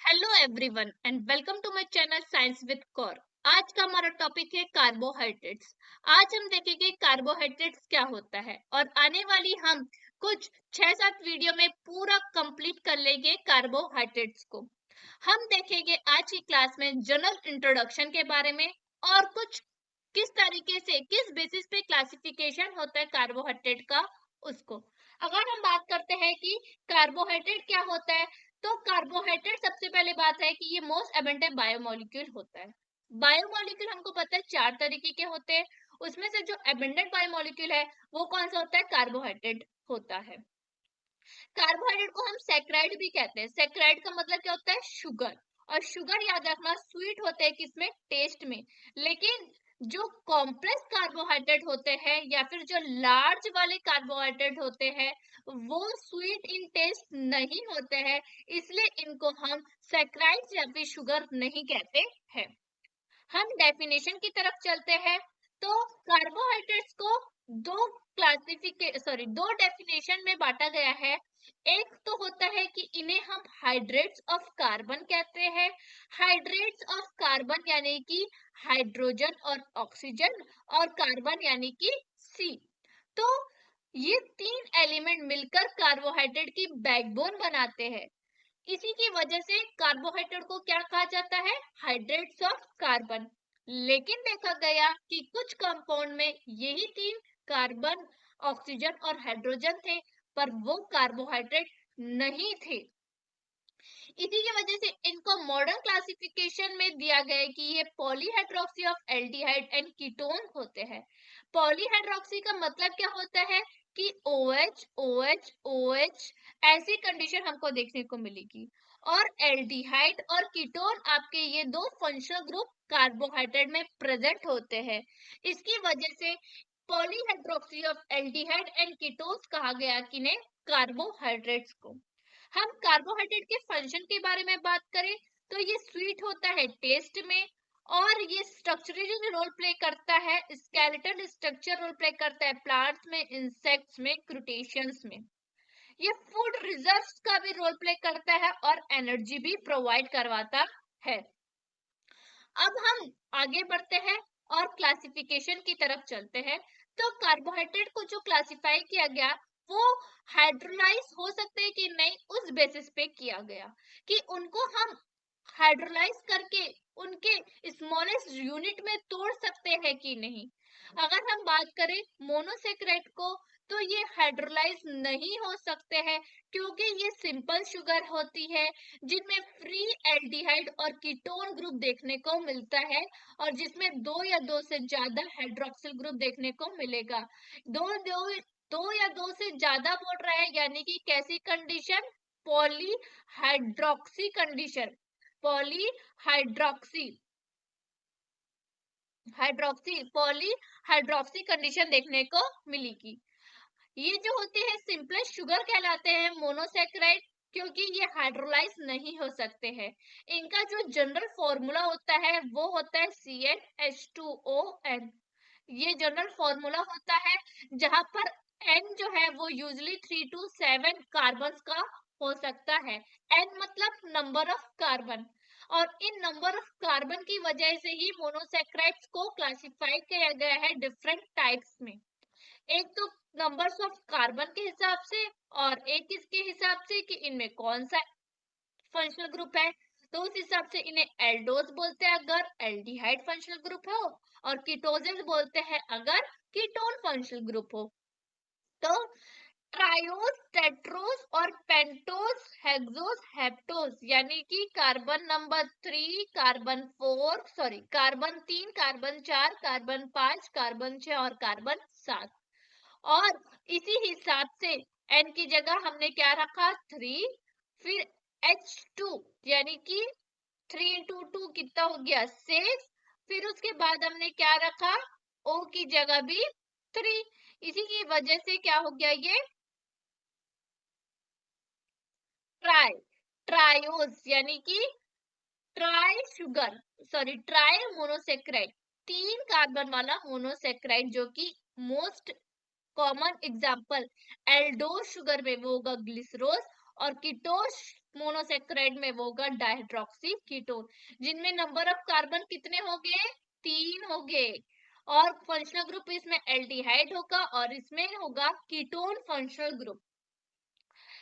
Hello everyone and welcome to my channel science with Kaur. आज का हमारा टॉपिक है कार्बोहाइड्रेट्स। आज हम देखेंगे कार्बोहाइड्रेट्स क्या होता है और आने वाली हम कुछ 6-7 वीडियो में पूरा कंप्लीट कर लेंगे कार्बोहाइड्रेट्स को। हम देखेंगे आज की क्लास में जनरल इंट्रोडक्शन के बारे में और कुछ किस तरीके से किस बेसिस पे क्लासिफिकेशन होता है कार्बोहाइड्रेट का उसको। अगर हम बात करते हैं कि कार्बोहाइड्रेट क्या होता है, तो कार्बोहाइड्रेट सबसे पहले बात है कि ये मोस्ट एबंडेंट बायोमोलिक्यूल होता है। बायोमोलिक्यूल हमको पता है 4 तरीके के होते हैं। उसमें से जो एबंडेंट बायोमोलिक्यूल है वो कौन सा होता है? कार्बोहाइड्रेट होता है। कार्बोहाइड्रेट को हम सैकराइड भी कहते हैं। सैकराइड का मतलब क्या होता है? शुगर। और शुगर याद रखना स्वीट होते हैं किसमें? टेस्ट में। लेकिन जो कॉम्प्लेक्स कार्बोहाइड्रेट होते हैं या फिर जो लार्ज वाले कार्बोहाइड्रेट होते हैं वो स्वीट इन टेस्ट नहीं होते हैं, इसलिए इनको हम सैकराइड्स या फिर शुगर नहीं कहते हैं। हम डेफिनेशन की तरफ चलते हैं। तो कार्बोहाइड्रेट्स को दो डेफिनेशन में बांटा गया है। एक तो होता है कि इन्हें हम हाइड्रेट्स ऑफ कार्बन कहते हैं। हाइड्रेट्स ऑफ कार्बन यानी कि हाइड्रोजन और ऑक्सीजन, और कार्बन यानी कि सी। तो ये तीन एलिमेंट मिलकर कार्बोहाइड्रेट की बैकबोन बनाते हैं। इसी की वजह से कार्बोहाइड्रेट को क्या कहा जाता है? Hydrates of carbon. लेकिन देखा गया कि कुछ कंपाउंड में यही तीन कार्बन, ऑक्सीजन और हाइड्रोजन थे, पर वो कार्बोहाइड्रेट नहीं थे। इसी की वजह से इनको मॉडर्न क्लासिफिकेशन में दिया गया है कि ये polyhydroxy of aldehyde and ketone होते हैं। पॉलीहाइड्रोक्सी का मतलब क्या होता है कि OH OH OH ऐसी कंडीशन हमको देखने को मिलेगी। और एल्डिहाइड और कीटोन आपके ये दो फंक्शनल ग्रुप कार्बोहाइड्रेट में प्रेजेंट होते हैं। इसकी वजह से polyhydroxy of aldehyde and ketones कहा गया किन्हें? कार्बोहाइड्रेट्स को। हम कार्बोहाइड्रेट के फंक्शन के बारे में बात करें तो ये स्वीट होता है टेस्ट में, और ये स्ट्रक्चरल रोल प्ले करता है, स्केलेटल स्ट्रक्चर रोल प्ले करता है प्लांट्स में, इंसेक्ट्स में, क्रूटेशियंस में। ये फूड रिजर्व्स का भी रोल प्ले करता है और एनर्जी भी प्रोवाइड करवाता है। अब हम आगे बढ़ते हैं और क्लासिफिकेशन की तरफ चलते हैं। तो कार्बोहाइड्रेट को जो क्लासिफाई किया गया वो हाइड्रोलाइज हो सकते हैं कि नहीं, उस बेसिस पे किया गया कि उनको हम हाइड्रोलाइज करके उनके स्मॉलेस्ट यूनिट में तोड़ सकते हैं कि नहीं। अगर हम बात करें मोनोसेक्राइड को, तो ये हाइड्रोलाइज नहीं हो सकते हैं क्योंकि ये सिंपल शुगर होती है जिनमें फ्री एल्डिहाइड और कीटोन ग्रुप देखने को मिलता है, और जिसमें दो या दो से ज्यादा हाइड्रोक्सिल ग्रुप देखने को मिलेगा। दो दो दो या दो से ज्यादा बोल रहा है यानी कि कैसी condition? Polyhydroxy condition. Polyhydroxy polyhydroxy condition देखने को मिलेगी। ये जो होते हैं सिंपलेस्ट शुगर कहलाते हैं मोनोसेक्राइड, क्योंकि ये हाइड्रोलाइज नहीं हो सकते हैं। इनका जो जनरल फॉर्मूला होता है वो होता है CnH2ON। ये जनरल फॉर्मूला होता है जहां पर N जो है वो यूजली 3 to 7 कार्बन का हो सकता है। N मतलब नंबर ऑफ कार्बन, और इन नंबर ऑफ कार्बन की वजह से ही मोनोसेक्राइड्स को क्लासिफाई किया गया है डिफरेंट टाइप्स में। एक तो नंबर्स ऑफ कार्बन के हिसाब से, और एक इसके हिसाब से कि इनमें कौन सा फंक्शनल ग्रुप है। तो उस हिसाब से इन्हें एल्डोज बोलते हैं अगर एल्डिहाइड फंक्शनल ग्रुप हो, और कीटोजेंस बोलते हैं अगर कीटोन फंक्शनल ग्रुप हो। तो ट्रायोस, टेट्रोस और पेंटोस, हेक्सोस, हेप्टोस यानी कि carbon number 3, carbon 3, carbon 4, carbon 5, carbon 6 और कार्बन 7। और इसी हिसाब से N की जगह हमने क्या रखा? 3। फिर H2 यानी कि 3 into 2 कितना हो गया? 6। फिर उसके बाद हमने क्या रखा? O की जगह भी 3। इसी की वजह से क्या हो गया? ये ट्रायोस यानी कि ट्राई मोनोसेक्राइड, 3 कार्बन वाला मोनोसेक्राइड, जो कि most common example aldose sugar में वो होगा ग्लिसरोस, और कीटोस मोनोसेक्राइड में वो होगा डायहाइड्रोक्सी कीटोन, जिनमें नंबर ऑफ कार्बन कितने हो गए, 3 हो गए। और फंक्शनल ग्रुप इसमें एल्डिहाइड होगा और इसमें होगा कीटोन फंक्शनल ग्रुप।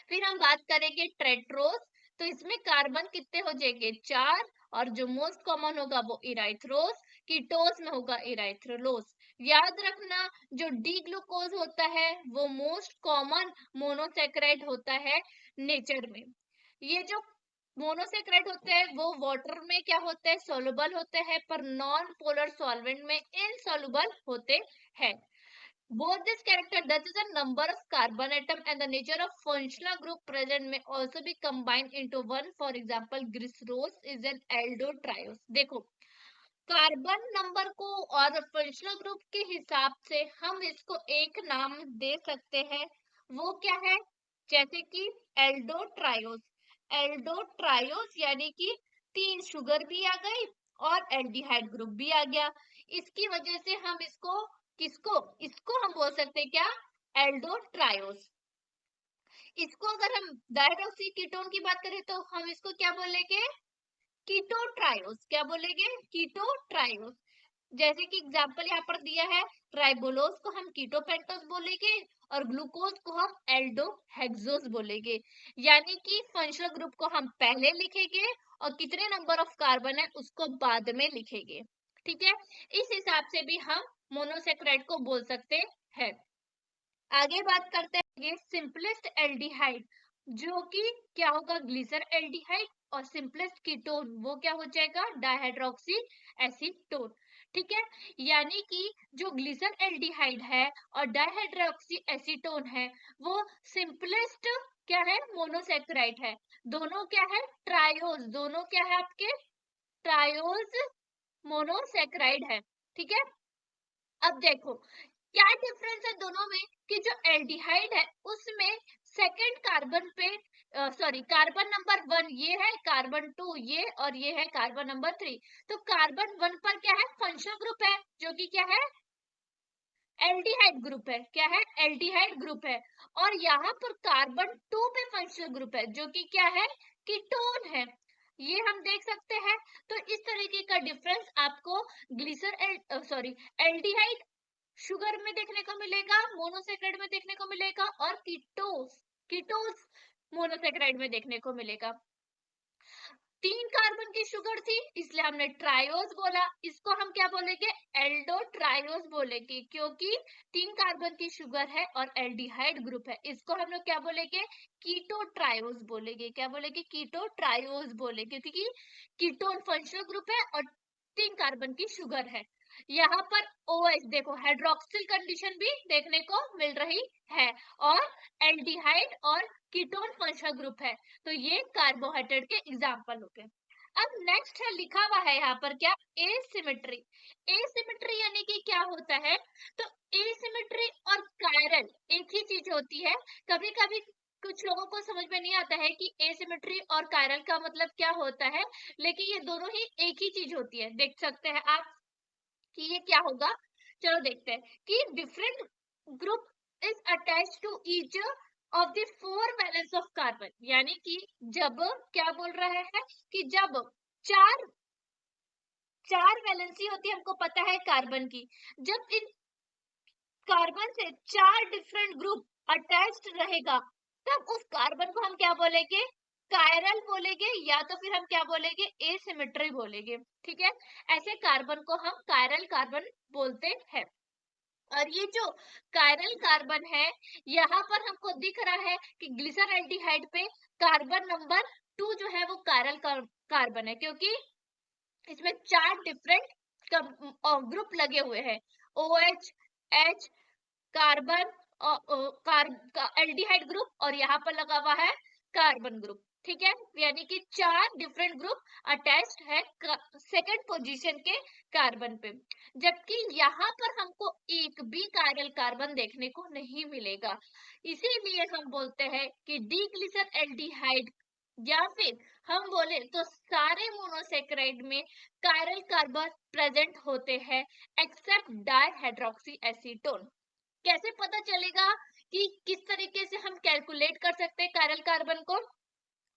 फिर हम बात करेंगे टेट्रोस, तो इसमें कार्बन कितने हो जाएंगे, 4, और जो मोस्ट कॉमन होगा वो इराइथ्रोस, कीटोस में होगा इराइथ्रोलोस। याद रखना जो डी ग्लूकोज होता है वो मोस्ट कॉमन मोनोसेक्राइड होता है नेचर में। ये जो मोनोसेक्राइड होते हैं वो वाटर में क्या होते हैं, सोलुबल होते हैं, पर नॉन पोलर सॉल्वेंट में इनसोलुबल होते हैं। Both this character, that is the number of carbon atom and the nature of functional group present may also be combined into one. For example, glycerose is an aldotriose. देखो carbon number को और functional group के हिसाब से हम इसको एक नाम दे सकते हैं, वो क्या है, जैसे कि एल्डोट्रायोस। एल्डोट्रायोस यानी कि 3 शुगर भी आ गई और एल्डिहाइड ग्रुप भी आ गया। इसकी वजह से हम इसको किसको, इसको हम बोल सकते हैं क्या, एल्डोट्रायोस। इसको अगर हम डायहाइड्रोक्सी कीटोन की बात करें तो हम इसको क्या बोलेंगे, कीटोट्रायोस। क्या बोलेंगे, कीटोट्रायोस। जैसे कि एग्जांपल यहाँ पर दिया है, राइबोलोज को हम कीटोपेंटोस बोलेंगे और ग्लूकोज को हम एल्डोहेक्सोस बोलेंगे। यानी कि फंक्शनल ग्रुप को हम पहले लिखेंगे और कितने नंबर ऑफ कार्बन है उसको बाद में लिखेंगे। ठीक है, इस हिसाब से भी हम मोनोसेक्राइड को बोल सकते हैं। आगे बात करते हैं ये सिंपलेस्ट एल्डिहाइड, जो कि क्या होगा, ग्लिसर एल्डिहाइड, और सिंपलेस्ट कीटोन वो क्या हो जाएगा, डायहाइड्रोक्सी एसीटोन। ठीक है, यानी कि जो ग्लिसर एल्डिहाइड है और डायहाइड्रोक्सी एसीटोन है वो सिंपलेस्ट क्या है, मोनोसेक्राइड है। दोनों क्या है, ट्रायोज, दोनों क्या है आपके, ट्रायोज मोनोसेक्राइड है। ठीक है, अब देखो क्या डिफरेंस है दोनों में, कि जो एल्डिहाइड है उसमें सेकंड कार्बन पे सॉरी कार्बन नंबर 1 ये है, कार्बन 2 ये, और ये है कार्बन नंबर 3। तो कार्बन 1 पर क्या है, फंक्शनल ग्रुप है जो कि क्या है, एल्डिहाइड ग्रुप है। क्या है, एल्डिहाइड ग्रुप है। और यहाँ पर कार्बन 2 पे फंक्शनल ग्रुप है जो कि क्या है, कीटोन है। ये हम देख सकते हैं। तो इस तरीके का डिफरेंस आपको ग्लिसर सॉरी एल्डिहाइड शुगर में देखने को मिलेगा, मोनोसेक्राइड में देखने को मिलेगा, और कीटोस मोनोसेक्राइड में देखने को मिलेगा। 3 कार्बन की शुगर थी इसलिए हमने ट्रायोस बोला, इसको हम क्या बोलेंगे, एल्डोट्रायोस बोलेंगे, क्योंकि 3 कार्बन की शुगर है और एल्डिहाइड ग्रुप है। इसको हम लोग क्या बोलेंगे, कीटोट्रायोस बोलेंगे। क्या बोलेंगे, कीटोट्रायोस बोलेंगे, क्योंकि कीटोन फंक्शनल ग्रुप है और 3 कार्बन की शुगर है। यहाँ पर OH देखो हाइड्रोक्सिल कंडीशन भी देखने को मिल रही है, और एल्डिहाइड और कीटोन फंक्शनल ग्रुप है। तो ये कार्बोहाइड्रेट के एग्जाम्पल हो गए। अब नेक्स्ट है, लिखा हुआ है यहाँ पर क्या, एसिमेट्री। एसिमेट्री यानी कि क्या होता है, तो एसिमेट्री और कायरल एक ही चीज होती है। कभी कभी कुछ लोगों को समझ में नहीं आता है कि एसिमेट्री और कायरल का मतलब क्या होता है, लेकिन ये दोनों ही एक ही चीज होती है। देख सकते हैं आप कि ये क्या होगा, चलो देखते हैं कि different group is attached to each of the 4 valence of carbon. यानी कि जब क्या बोल रहे हैं कि जब चार चार वैलेंसी होती है, हमको पता है कार्बन की, जब इन कार्बन से 4 डिफरेंट ग्रुप अटैच्ड रहेगा तब उस कार्बन को हम क्या बोलेंगे, कायरल बोलेंगे, या तो फिर हम क्या बोलेंगे, एसिमेट्री बोलेंगे। ठीक है, ऐसे कार्बन को हम कायरल कार्बन बोलते हैं। और ये जो कायरल कार्बन है, यहाँ पर हमको दिख रहा है कि ग्लिसरल्डिहाइड पे कार्बन नंबर 2 जो है वो कायरल कार्बन है, क्योंकि इसमें 4 डिफरेंट ग्रुप लगे हुए हैं, OH, H, carbon, aldehyde group, और यहाँ पर लगा हुआ है कार्बन ग्रुप। ठीक है, यानी कि 4 डिफरेंट ग्रुप अटैच्ड है सेकंड पोजीशन के कार्बन पे, जबकि यहाँ पर हमको एक भी कायरल कार्बन देखने को नहीं मिलेगा। इसीलिए हम बोलते हैं कि डीग्लिसर एल्डिहाइड, या फिर हम बोले तो सारे मोनोसेक्राइड में कायरल कार्बन प्रेजेंट होते हैं एक्सेप्ट डायहाइड्रोक्सी एसीटोन। कैसे पता चलेगा कि किस तरीके से हम कैलकुलेट कर सकते हैं कायरल कार्बन को,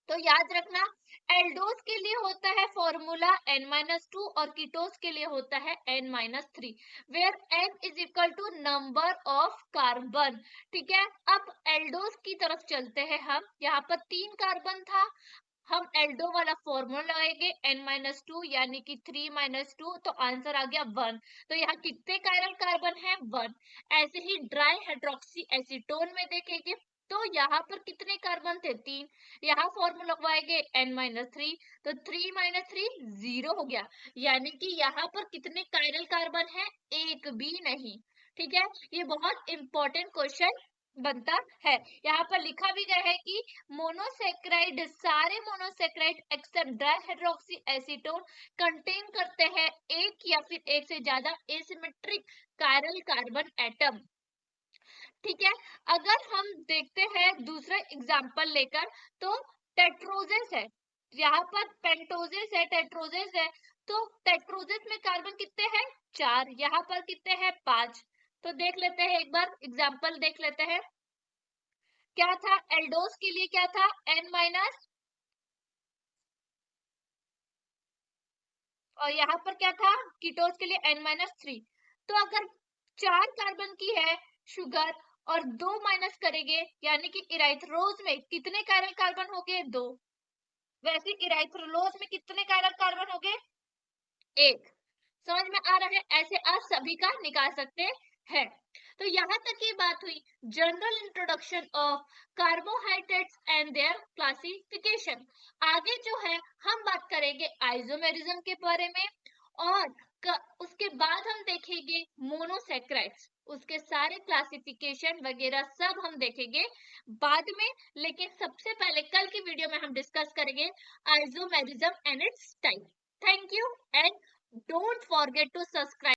तो याद रखना, एल्डोज के लिए होता है फॉर्मूला n-2 और कीटोज के लिए होता है n-3, where n is equal to number of carbon. ठीक है, अब एल्डोज की तरफ चलते हैं हम। यहाँ पर 3 कार्बन था, हम एल्डो वाला फॉर्मूला लगाएंगे n-2 यानी कि 3-2, तो आंसर आ गया 1। तो यहाँ कितने कायरल कार्बन है? 1। ऐसे ही ड्राई हाइड्रोक्सी एसीटोन में देखेंगे तो यहाँ पर कितने कार्बन थे? 3। यहाँ फॉर्मूला लगवाएंगे n-3, तो 3-3 0 हो गया, यानी कि यहाँ पर कितने कायरल कार्बन है? एक भी नहीं। ठीक है, ये बहुत इंपॉर्टेंट क्वेश्चन बनता है। यहाँ पर लिखा भी गया है कि मोनोसेक्राइड, सारे monosaccharide except dihydroxy acetone contain करते हैं एक या फिर एक से ज्यादा एसिमेट्रिक कायरल कार्बन एटम। ठीक है, अगर हम देखते हैं दूसरा एग्जांपल लेकर, तो टेट्रोजेस है, यहाँ पर पेंटोजेस है, टेट्रोजेस है, तो टेट्रोजेस में कार्बन कितने हैं? 4। यहाँ पर कितने हैं? 5। तो देख लेते हैं, एक बार एग्जांपल देख लेते हैं। क्या था एल्डोस के लिए? क्या था? n-, और यहाँ पर क्या था कीटोस के लिए n-3। तो अगर 4 कार्बन की है शुगर और 2 माइनस करेंगे, यानी कि इराइथ्रोज में कितने कायरल कार्बन हो गए? 2। वैसे इराइथ्रोलोज में कितने कायरल कार्बन हो गए? 1। समझ में आ रहा है? ऐसे आप सभी का निकाल सकते हैं। तो यहाँ तक ये बात हुई general introduction of carbohydrates and there classification. आगे जो है हम बात करेंगे आइसोमेरिज्म के बारे में, और उसके बाद हम देखेंगे मोनोसेक्राइड्स, उसके सारे क्लासिफिकेशन वगैरह सब हम देखेंगे बाद में। लेकिन सबसे पहले कल की वीडियो में हम डिस्कस करेंगे isomerism and it's type. Thank you and don't forget to subscribe.